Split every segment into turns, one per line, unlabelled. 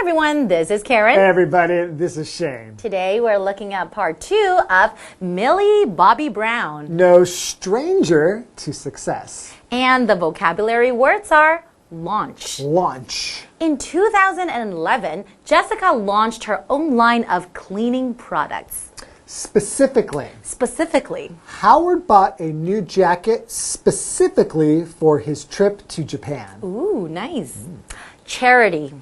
everyone, this is Karen.
Hey everybody, this is Shane.
Today we're looking at part 2 of Millie Bobby Brown.
No stranger to success.
And the vocabulary words are launch.
Launch.
In 2011, Jessica launched her own line of cleaning products.
Specifically, Howard bought a new jacket specifically for his trip to Japan.
Ooh, nice. Charity.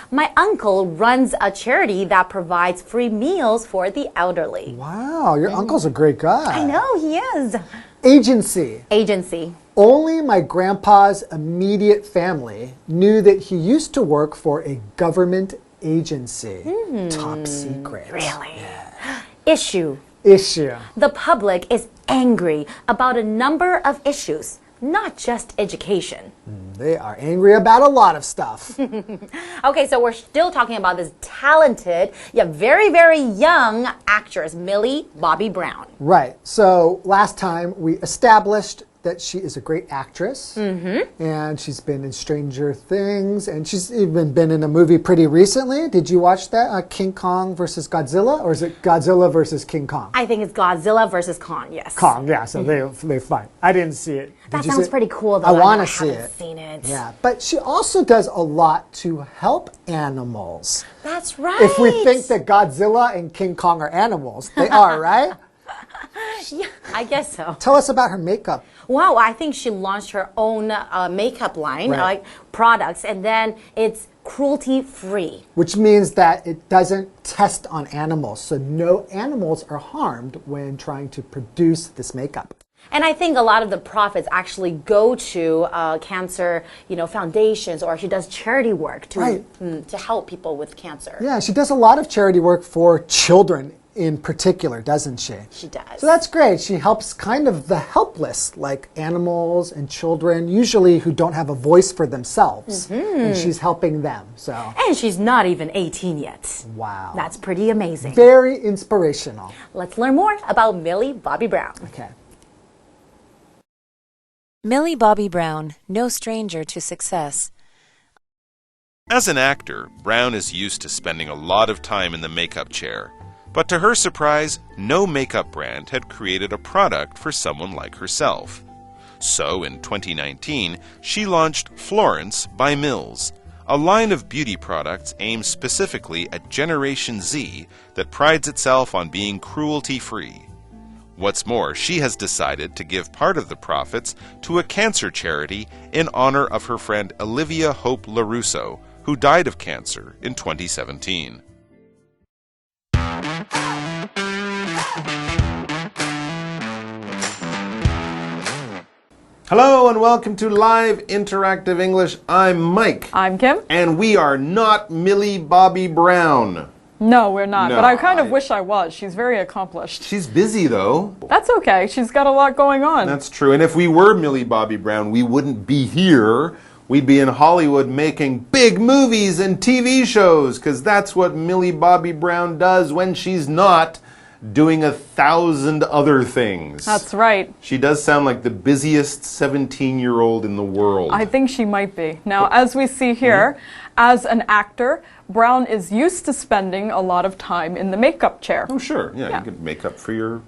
My uncle runs a charity that provides free meals for the elderly.
Wow, your uncle's a great guy.
I know, he is.
Agency. Only my grandpa's immediate family knew that he used to work for a government agency. Top secret.
Really? Yeah. Issue. The public is angry about a number of issues, not just education.
They are angry about a lot of stuff.
Okay, so we're still talking about this talented, yet very, very young actress, Millie Bobby Brown.
Right. So last time we established that she is a great actress, and she's been in Stranger Things, and she's even been in a movie pretty recently. Did you watch that, King Kong versus Godzilla, or is it Godzilla versus King Kong?
I think it's Godzilla versus Kong, yes.
Kong, yeah, so they fight. I didn't see it.
That sounds pretty cool, though.
I want to see it.
I haven't seen it.
Yeah, but she also does a lot to help animals.
That's right.
If we think that Godzilla and King Kong are animals, they are, right?
Yeah, I guess so.
Tell us about her makeup.
Wow, I think she launched her own makeup line, like products, and then it's cruelty-free.
Which means that it doesn't test on animals, so no animals are harmed when trying to produce this makeup.
And I think a lot of the profits actually go to cancer, foundations, or she does charity work to help people with cancer.
Yeah, she does a lot of charity work for children in particular, doesn't she?
She does.
So that's great. She helps kind of the helpless, like animals and children, usually who don't have a voice for themselves. And she's helping them.
And she's not even 18 yet.
Wow.
That's pretty amazing.
Very inspirational.
Let's learn more about Millie Bobby Brown.
Okay.
Millie Bobby Brown, no stranger to success.
As an actor, Brown is used to spending a lot of time in the makeup chair. But to her surprise, no makeup brand had created a product for someone like herself. So in 2019, she launched Florence by Mills, a line of beauty products aimed specifically at Generation Z that prides itself on being cruelty-free. What's more, she has decided to give part of the profits to a cancer charity in honor of her friend Olivia Hope LaRusso, who died of cancer in 2017. Hello and welcome to Live Interactive English. I'm Mike.
I'm Kim.
And we are not Millie Bobby Brown.
No, we're not.
No,
but I kind of wish I was. She's very accomplished.
She's busy though.
That's okay. She's got a lot going on.
That's true. And if we were Millie Bobby Brown, we wouldn't be here. We'd be in Hollywood making big movies and TV shows, because that's what Millie Bobby Brown does when she's not doing 1,000 other things.
That's right.
She does sound like the busiest 17-year-old in the world.
I think she might be. Now, as we see here, as an actor, Brown is used to spending a lot of time in the makeup chair.
Oh, sure. Yeah, you could make up for your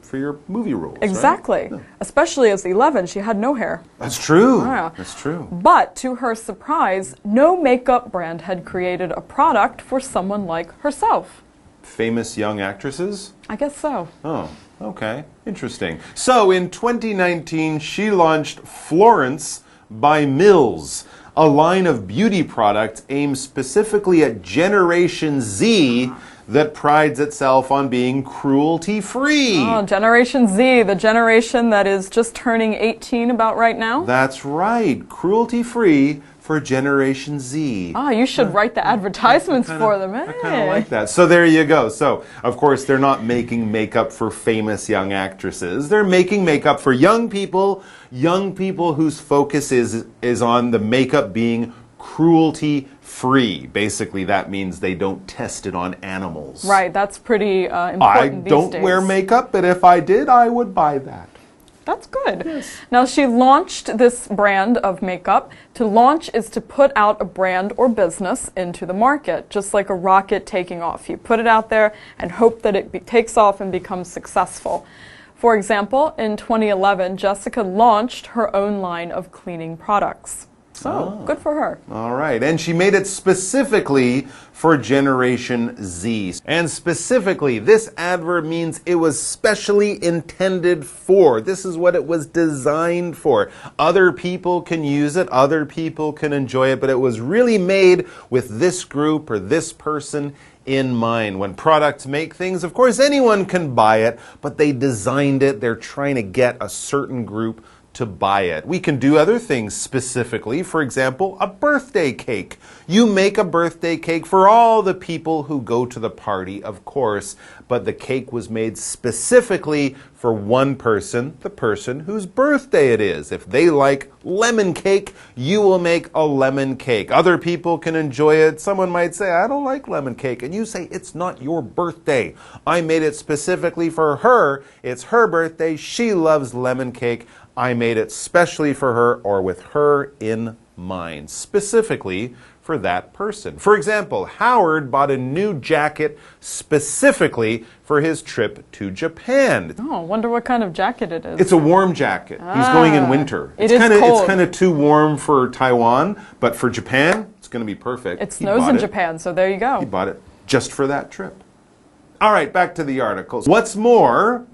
movie roles.
Exactly.
Right? Yeah.
Especially as 11, she had no hair.
That's true.
Yeah.
That's true.
But to her surprise, no makeup brand had created a product for someone like herself.
Famous young actresses?
I guess so.
Oh, okay. Interesting. So in 2019, she launched Florence by Mills, a line of beauty products aimed specifically at Generation Z that prides itself on being cruelty-free.
Oh, Generation Z, the generation that is just turning 18 about right now?
That's right. Cruelty-free for Generation Z.
Ah, you should write the advertisements for them.
I kind of like that. So there you go. So, of course, they're not making makeup for famous young actresses. They're making makeup for young people whose focus is on the makeup being cruelty-free. Basically, that means they don't test it on animals.
Right, that's pretty important
I
these
don't
days.
wear makeup, but if I did, I would buy that.
That's good. Yes. Now, she launched this brand of makeup. To launch is to put out a brand or business into the market, just like a rocket taking off. You put it out there and hope that it takes off and becomes successful. For example, in 2011, Jessica launched her own line of cleaning products. So, good for her.
All right. And she made it specifically for Generation Z. And specifically, this adverb means it was specially intended for. This is what it was designed for. Other people can use it, other people can enjoy it, but it was really made with this group or this person in mind. When products make things, of course, anyone can buy it, but they designed it. They're trying to get a certain group to buy it. We can do other things specifically. For example, a birthday cake. You make a birthday cake for all the people who go to the party, of course, but the cake was made specifically for one person, the person whose birthday it is. If they like lemon cake, you will make a lemon cake. Other people can enjoy it. Someone might say, I don't like lemon cake. And you say, it's not your birthday. I made it specifically for her. It's her birthday. She loves lemon cake. I made it specially for her or with her in mind, specifically for that person. For example, Howard bought a new jacket specifically for his trip to Japan.
Oh, I wonder what kind of jacket it is.
It's a warm jacket. He's going in winter.
It is cold.
It's kind of too warm for Taiwan, but for Japan, it's going to be perfect.
It snows in Japan, so there you go.
He bought it just for that trip. All right, back to the articles. What's more,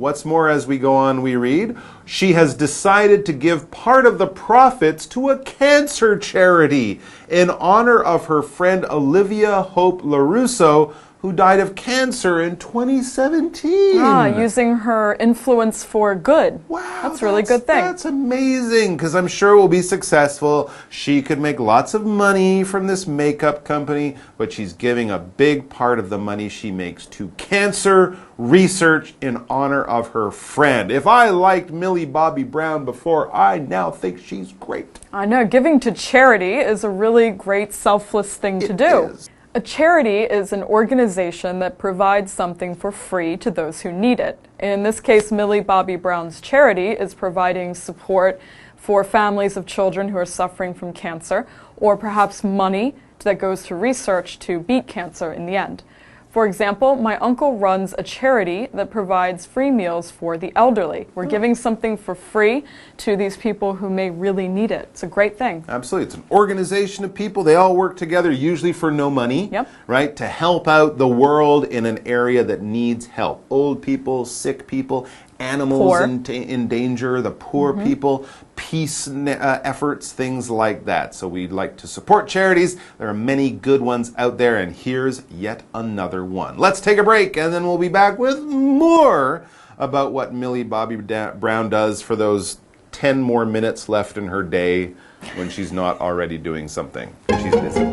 as we go on, we read, she has decided to give part of the profits to a cancer charity in honor of her friend Olivia Hope LaRusso, who died of cancer in 2017.
Using her influence for good.
Wow,
that's a really good thing.
That's amazing, because I'm sure it will be successful. She could make lots of money from this makeup company, but she's giving a big part of the money she makes to cancer research in honor of her friend. If I liked Millie Bobby Brown before, I now think she's great.
I know, giving to charity is a really great selfless thing to do.
It is.
A charity is an organization that provides something for free to those who need it. In this case, Millie Bobby Brown's charity is providing support for families of children who are suffering from cancer, or perhaps money that goes to research to beat cancer in the end. For example, my uncle runs a charity that provides free meals for the elderly. We're giving something for free to these people who may really need it. It's a great thing.
Absolutely. It's an organization of people. They all work together, usually for no money, right? To help out the world in an area that needs help. Old people, sick people, animals in danger, the poor people, peace efforts, things like that. So we'd like to support charities. There are many good ones out there, and here's yet another one. Let's take a break, and then we'll be back with more about what Millie Bobby Brown does for those 10 more minutes left in her day when she's not already doing something. She's busy.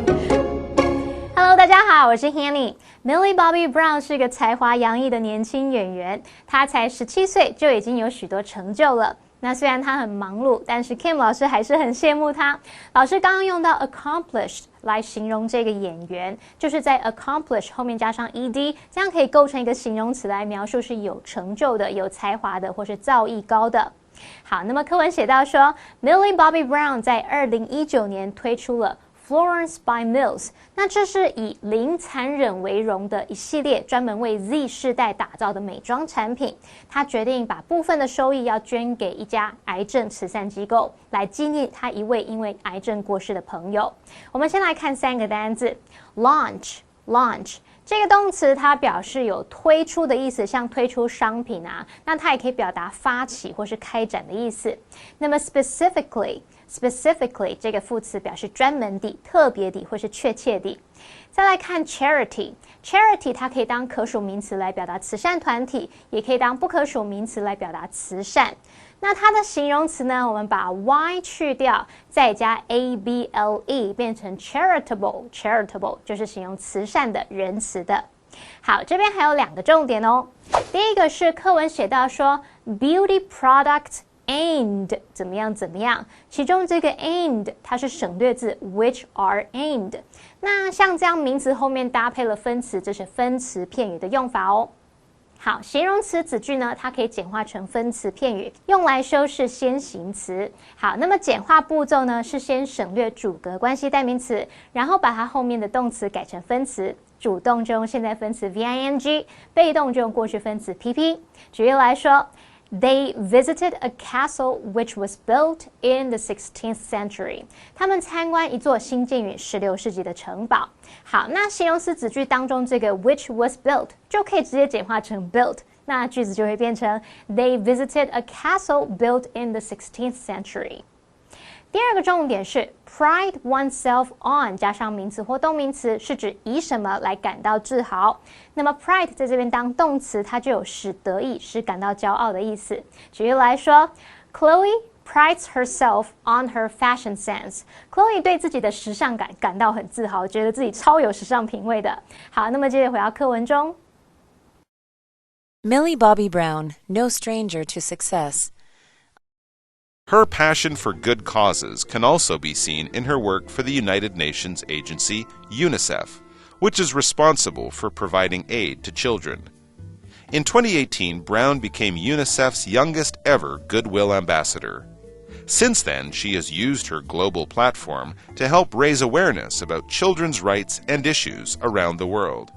Hello， 大家好，我是 Hanny。Millie Bobby Brown 是个才华洋溢的年轻演员，她才17岁就已经有许多成就了。那虽然她很忙碌，但是 Kim 老师还是很羡慕她。老师刚刚用到 accomplished 来形容这个演员，就是在 accomplish 后面加上 ed， 这样可以构成一个形容词来描述是有成就的、有才华的或是造诣高的。好，那么课文写到说 Millie Bobby Brown 在2019年推出了Florence by Mills， 那这是以零残忍为荣的一系列专门为 Z 世代打造的美妆产品。他决定把部分的收益要捐给一家癌症慈善机构，来纪念他一位因为癌症过世的朋友。我们先来看3个单字 ，launch。这个动词它表示有推出的意思，像推出商品啊，那它也可以表达发起或是开展的意思。那么 specifically 这个副词表示专门的、特别的或是确切的。再来看 charity 它可以当可数名词来表达慈善团体，也可以当不可数名词来表达慈善。那它的形容词呢，我们把 y 去掉，再加 able 变成 charitable 就是形容慈善的、仁慈的。好，这边还有2个重点哦。第一个是课文写到说 beauty product aimed 怎么样，其中这个 aimed 它是省略字 which are aimed， 那像这样名词后面搭配了分词，这是分词片语的用法哦。好，形容词子句呢，它可以简化成分词片语，用来修饰先行词。好，那么简化步骤呢，是先省略主格关系代名词，然后把它后面的动词改成分词。主动就用现在分词 VING， 被动就用过去分词 PP。举例来说。They visited a castle which was built in the 16th century. 他们参观一座新建于16世纪的城堡。好，那形容词子句当中这个 which was built 就可以直接简化成 built， 那句子就会变成 They visited a castle built in the 16th century. 第二个重点是 pride oneself on 加上名词或动名词，是指以什么来感到自豪。那么 pride 在这边当动词，它就有使得意、使感到骄傲的意思。举例来说 ，Chloe prides herself on her fashion sense. Chloe 对自己的时尚感感到很自豪，觉得自己超有时尚品味的。好，那么接着回到课文中。
Millie Bobby Brown, no stranger to success.
Her passion for good causes can also be seen in her work for the United Nations agency UNICEF, which is responsible for providing aid to children. In 2018, Brown became UNICEF's youngest ever Goodwill Ambassador. Since then, she has used her global platform to help raise awareness about children's rights and issues around the world.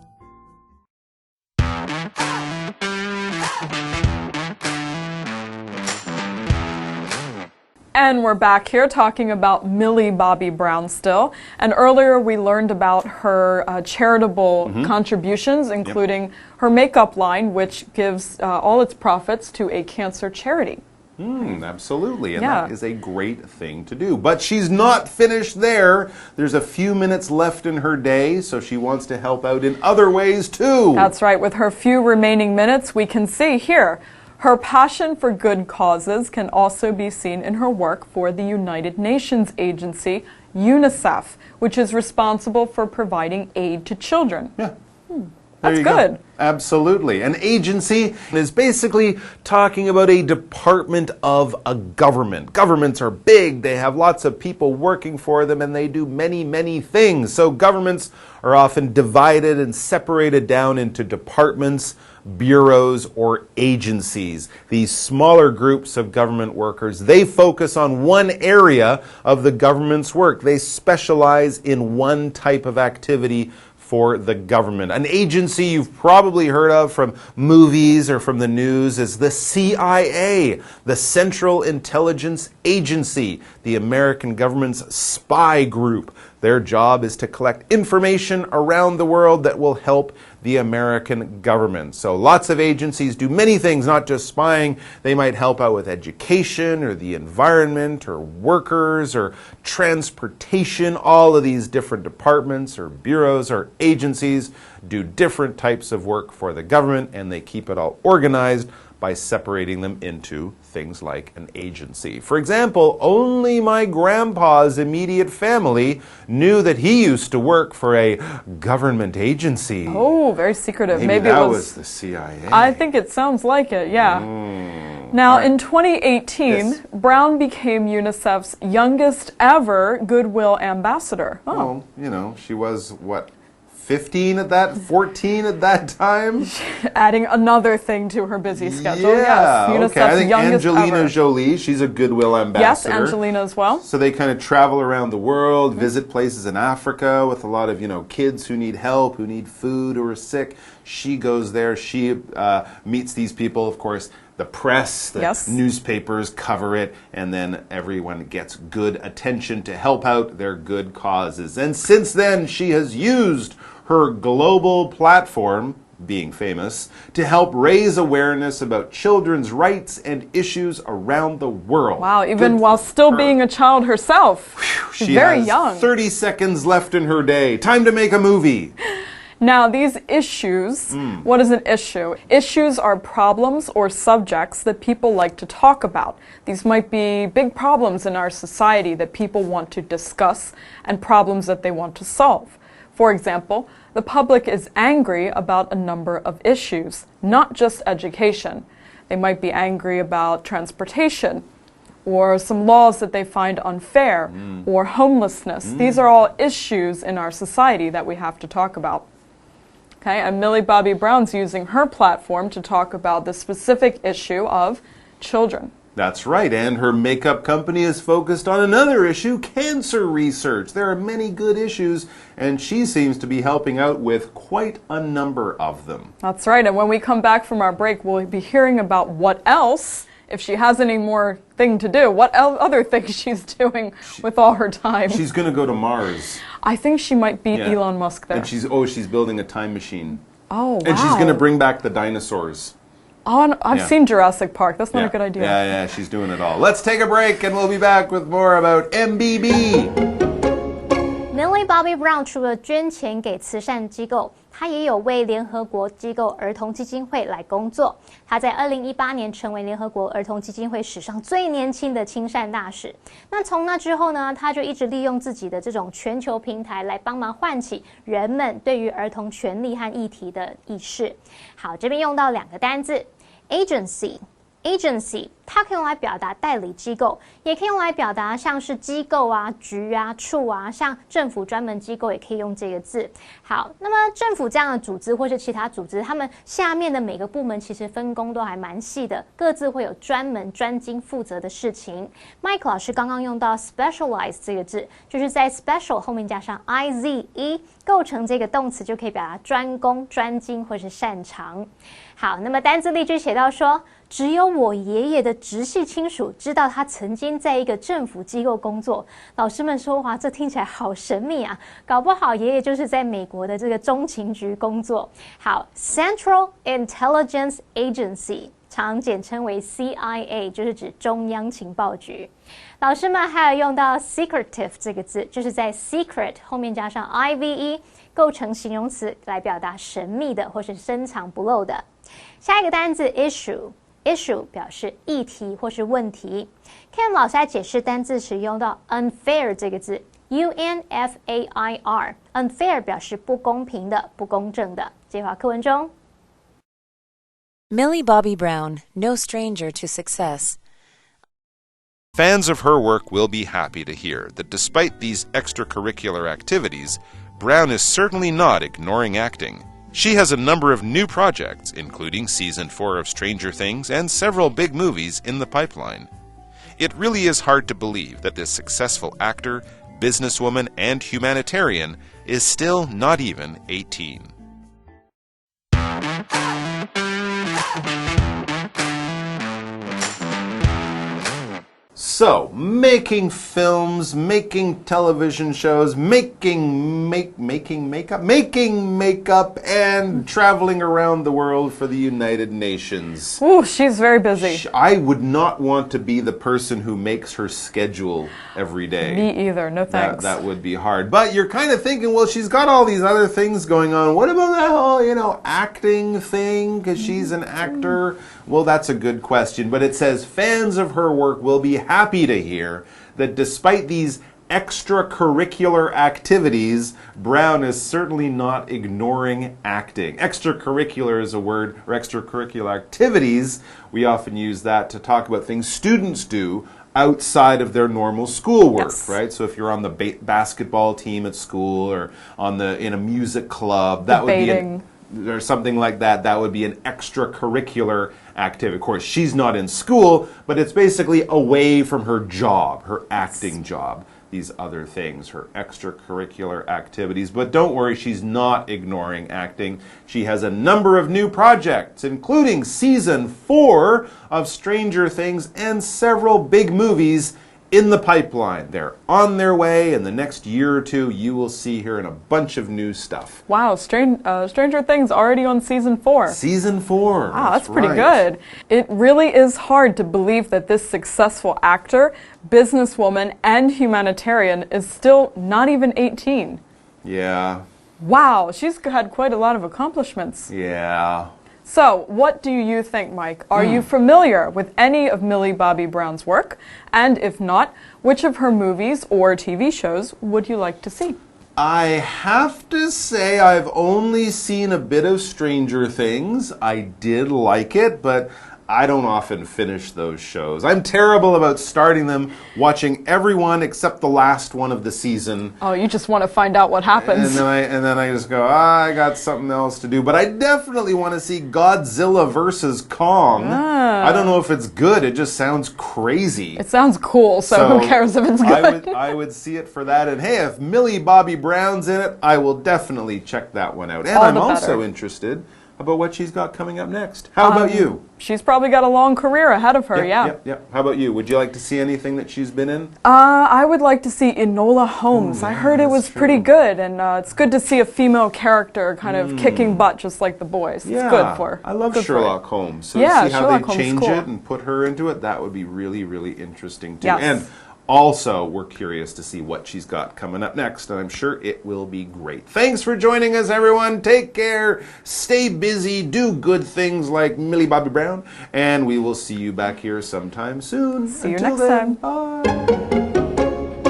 And we're back here talking about Millie Bobby Brown still. And earlier we learned about her charitable contributions, including her makeup line, which gives all its profits to a cancer charity.
Absolutely, and that is a great thing to do. But she's not finished there. There's a few minutes left in her day, so she wants to help out in other ways too.
That's right. With her few remaining minutes, we can see here her passion for good causes can also be seen in her work for the United Nations agency, UNICEF, which is responsible for providing aid to children.
Yeah.
That's good.
Go. Absolutely. An agency is basically talking about a department of a government. Governments are big, they have lots of people working for them, and they do many, many things. So governments are often divided and separated down into departments, bureaus, or agencies. These smaller groups of government workers, they focus on one area of the government's work. They specialize in one type of activity for the government. An agency you've probably heard of from movies or from the news is the CIA, the Central Intelligence Agency, the American government's spy group. Their job is to collect information around the world that will help the American government. So lots of agencies do many things, not just spying. They might help out with education or the environment or workers or transportation. All of these different departments or bureaus or agencies do different types of work for the government, and they keep it all organized by separating them into things like an agency. For example, only my grandpa's immediate family knew that he used to work for a government agency.
Oh, very secretive.
Maybe
it
that was the CIA.
I think it sounds like it, yeah. Now, in 2018, Brown became UNICEF's youngest ever Goodwill Ambassador.
Oh. Well, you know, she was, what, 14 at that time?
Adding another thing to her busy schedule.
Yeah,
yes,
okay. I think
youngest
Angelina
ever.
Jolie, she's a Goodwill ambassador.
Yes, Angelina as well.
So they kind of travel around the world, visit places in Africa with a lot of, kids who need help, who need food, who are sick. She goes there, she meets these people, of course. The press, the newspapers cover it, and then everyone gets good attention to help out their good causes. And since then, she has used her global platform, being famous, to help raise awareness about children's rights and issues around the world.
Wow, even while still being a child herself. She's very young.
30 seconds left in her day. Time to make a movie.
Now, these issues, what is an issue? Issues are problems or subjects that people like to talk about. These might be big problems in our society that people want to discuss and problems that they want to solve. For example, the public is angry about a number of issues, not just education. They might be angry about transportation, or some laws that they find unfair, or homelessness. These are all issues in our society that we have to talk about. Okay, and Millie Bobby Brown's using her platform to talk about the specific issue of children.
That's right, and her makeup company is focused on another issue, cancer research. There are many good issues, and she seems to be helping out with quite a number of them.
That's right, and when we come back from our break, we'll be hearing about what else, if she has any more thing to do, what other things she's doing with all her time.
She's going to go to Mars.
I think she might beat Elon Musk there.
And she's building a time machine.
Oh, wow.
And she's going to bring back the dinosaurs.
Oh, I've seen Jurassic Park. That's not a good idea.
Yeah, she's doing it all. Let's take a break and we'll be back with more about MBB.
Millie Bobby Brown 除了捐钱给慈善机构，她也有为联合国机构儿童基金会来工作。她在2018年成为联合国儿童基金会史上最年轻的亲善大使。那从那之后呢，她就一直利用自己的这种全球平台来帮忙唤起人们对于儿童权利和议题的意识。好，这边用到2个单字 ，agency。它可以用来表达代理机构，也可以用来表达像是机构啊、局啊、处啊，像政府专门机构也可以用这个字。好，那么政府这样的组织或是其他组织，他们下面的每个部门其实分工都还蛮细的，各自会有专门专精负责的事情。Mike 老师刚刚用到 specialize 这个字，就是在 special 后面加上 ize， 构成这个动词就可以表达专攻、专精或是擅长。好，那么单字例句写到说，只有我爷爷的直系亲属知道他曾经在一个政府机构工作。老师们说，哇，这听起来好神秘啊，搞不好爷爷就是在美国的这个中情局工作。好 ，Central Intelligence Agency 常简称为 CIA， 就是指中央情报局。老师们还有用到 secretive 这个字，就是在 secret 后面加上 ive， 构成形容词来表达神秘的或是深藏不露的。下一个单字 issue 表示议题或是问题。Ken 老师在解释单字时用到 unfair 这个字 unfair， 表示不公平的、不公正的。这句话课文中
Millie Bobby Brown, no stranger to success.
Fans of her work will be happy to hear that despite these extracurricular activities, Brown is certainly not ignoring acting. She has a number of new projects, including Season 4 of Stranger Things and several big movies in the pipeline. It really is hard to believe that this successful actor, businesswoman, and humanitarian is still not even 18. So, making films, making television shows, making makeup, and traveling around the world for the United Nations.
Ooh, she's very busy.
I would not want to be the person who makes her schedule every day.
Me either, no thanks.
That would be hard. But you're kind of thinking, well, she's got all these other things going on. What about that whole, acting thing? Because she's an actor. Well, that's a good question. But it says fans of her work will be happy to hear that despite these extracurricular activities, Brown is certainly not ignoring acting. Extracurricular is a word, or extracurricular activities. We often use that to talk about things students do outside of their normal schoolwork, right? So if you're on the basketball team at school or in a music club, that would be or something like that, that would be an extracurricular activity. Of course, she's not in school, but it's basically away from her job, her acting job. These other things, her extracurricular activities. But don't worry, she's not ignoring acting. She has a number of new projects, including Season 4 of Stranger Things and several big movies in the pipeline. They're on their way. In the next year or two, you will see her in a bunch of new stuff.
Wow, Stranger Things already on Season 4.
Season 4.
Wow, that's pretty good. It really is hard to believe that this successful actor, businesswoman, and humanitarian is still not even 18.
Yeah.
Wow, she's had quite a lot of accomplishments.
Yeah.
So, what do you think, Mike? Are you familiar with any of Millie Bobby Brown's work? And if not, which of her movies or TV shows would you like to see?
I have to say I've only seen a bit of Stranger Things. I did like it, but I don't often finish those shows. I'm terrible about starting them, watching everyone except the last one of the season.
Oh, you just want to find out what happens.
And then I just go, I got something else to do. But I definitely want to see Godzilla versus Kong. I don't know if it's good. It just sounds crazy.
It sounds cool, so who cares if it's good?
I would see it for that. And hey, if Millie Bobby Brown's in it, I will definitely check that one out. And I'm also interested about what she's got coming up next. How about you?
She's probably got a long career ahead of her, yeah.
How about you? Would you like to see anything that she's been in?
I would like to see Enola Holmes. I heard it was pretty good, and it's good to see a female character kind of kicking butt just like the boys. It's good for her.
I love Sherlock Holmes. So
yeah,
to see how
Sherlock
they change
Holmes,
it and put her into it, that would be really, really interesting too.
Yes.
And also, we're curious to see what she's got coming up next, and I'm sure it will be great. Thanks for joining us, everyone. Take care, stay busy, do good things like Millie Bobby Brown, and we will see you back here sometime soon.
See you next time.
Bye.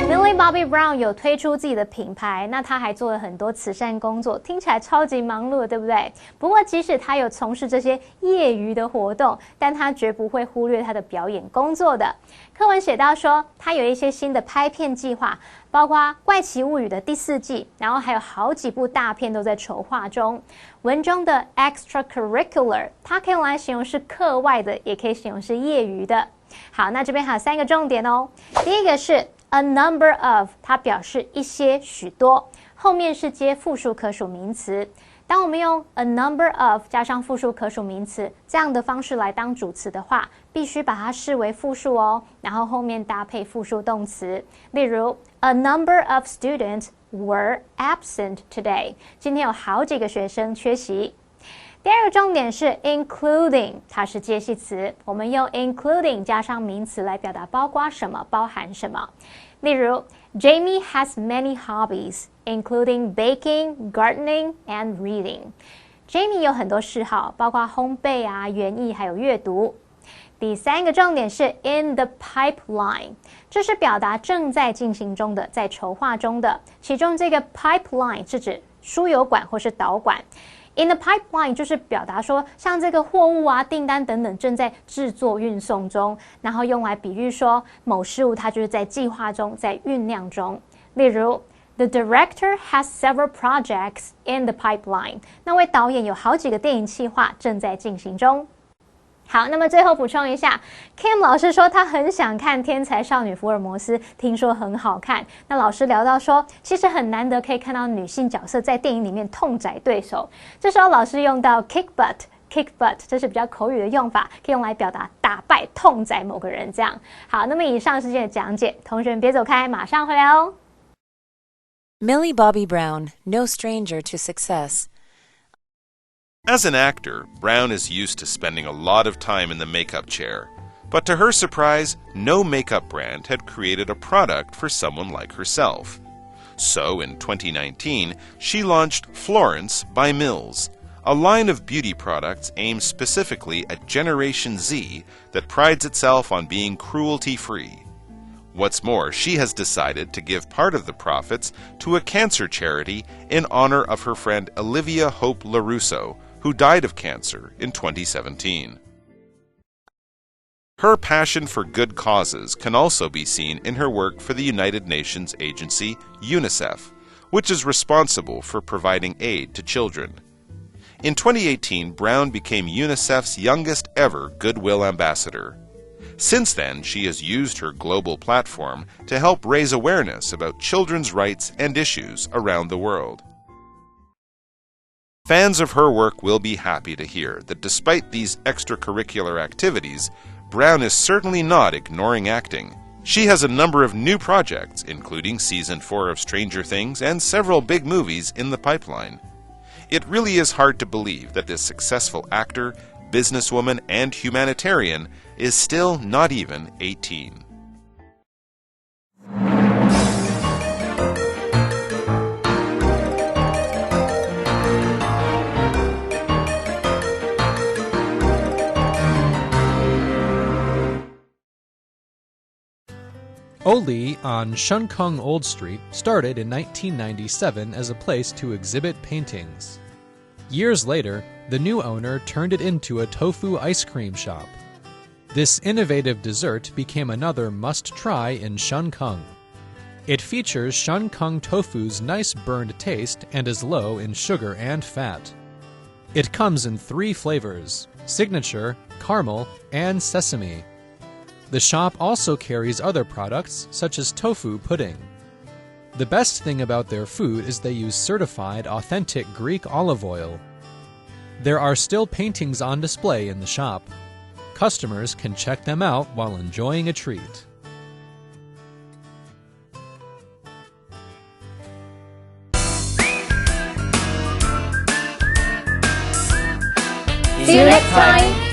Millie Bobby Brown 有推出自己的品牌，那她还做了很多慈善工作，听起来超级忙碌的，对不对？不过即使她有从事这些业余的活动，但她绝不会忽略她的表演工作的。课文写到说，她有一些新的拍片计划，包括《怪奇物语》的第4季，然后还有好几部大片都在筹划中。文中的 extracurricular， 它可以用来形容是课外的，也可以形容是业余的。好，那这边还有3个重点哦。第一个是A number of， 它表示一些、许多，后面是接复数可数名词。当我们用 a number of 加上复数可数名词这样的方式来当主词的话，必须把它视为复数哦，然后后面搭配复数动词。例如 ，A number of students were absent today。今天有好几个学生缺席。第二个重点是 including， 它是介系词，我们用 including 加上名词来表达包括什么、包含什么。例如 ，Jamie has many hobbies, including baking, gardening, and reading. Jamie 有很多嗜好，包括烘焙啊、园艺还有阅读。第3个重点是 in the pipeline， 这是表达正在进行中的、在筹划中的。其中这个 pipeline 是指输油管或是导管。In the pipeline 就是表达说，像这个货物啊、订单等等正在制作运送中，然后用来比喻说某事物它就是在计划中、在酝酿中。例如 ，The director has several projects in the pipeline。那位导演有好几个电影企划正在进行中。好，那么最后补充一下 ，Kim 老师说他很想看《天才少女福尔摩斯》，听说很好看。那老师聊到说，其实很难得可以看到女性角色在电影里面痛宰对手。这时候老师用到 kick butt，kick butt， 这是比较口语的用法，可以用来表达打败、痛宰某个人这样。好，那么以上是今天的讲解，同学们别走开，马上回来哦。
Millie Bobby Brown, no stranger to success.
As an actor, Brown is used to spending a lot of time in the makeup chair. But to her surprise, no makeup brand had created a product for someone like herself. So in 2019, she launched Florence by Mills, a line of beauty products aimed specifically at Generation Z that prides itself on being cruelty-free. What's more, she has decided to give part of the profits to a cancer charity in honor of her friend Olivia Hope LaRusso, who died of cancer in 2017. Her passion for good causes can also be seen in her work for the United Nations agency UNICEF, which is responsible for providing aid to children. In 2018, Brown became UNICEF's youngest ever Goodwill Ambassador. Since then, she has used her global platform to help raise awareness about children's rights and issues around the world. Fans of her work will be happy to hear that despite these extracurricular activities, Brown is certainly not ignoring acting. She has a number of new projects, including Season 4 of Stranger Things and several big movies in the pipeline. It really is hard to believe that this successful actor, businesswoman, and humanitarian is still not even 18.
Oli on Shunkung Old Street started in 1997 as a place to exhibit paintings. Years later, the new owner turned it into a tofu ice cream shop, This innovative dessert became another must-try in Shenkeng. It features Shenkeng tofu's nice burned taste and is low in sugar and fat. It comes in 3 flavors: signature, caramel, and sesame. The shop also carries other products such as tofu pudding. The best thing about their food is they use certified authentic Greek olive oil. There are still paintings on display in the shop. Customers can check them out while enjoying a treat.
See you next time!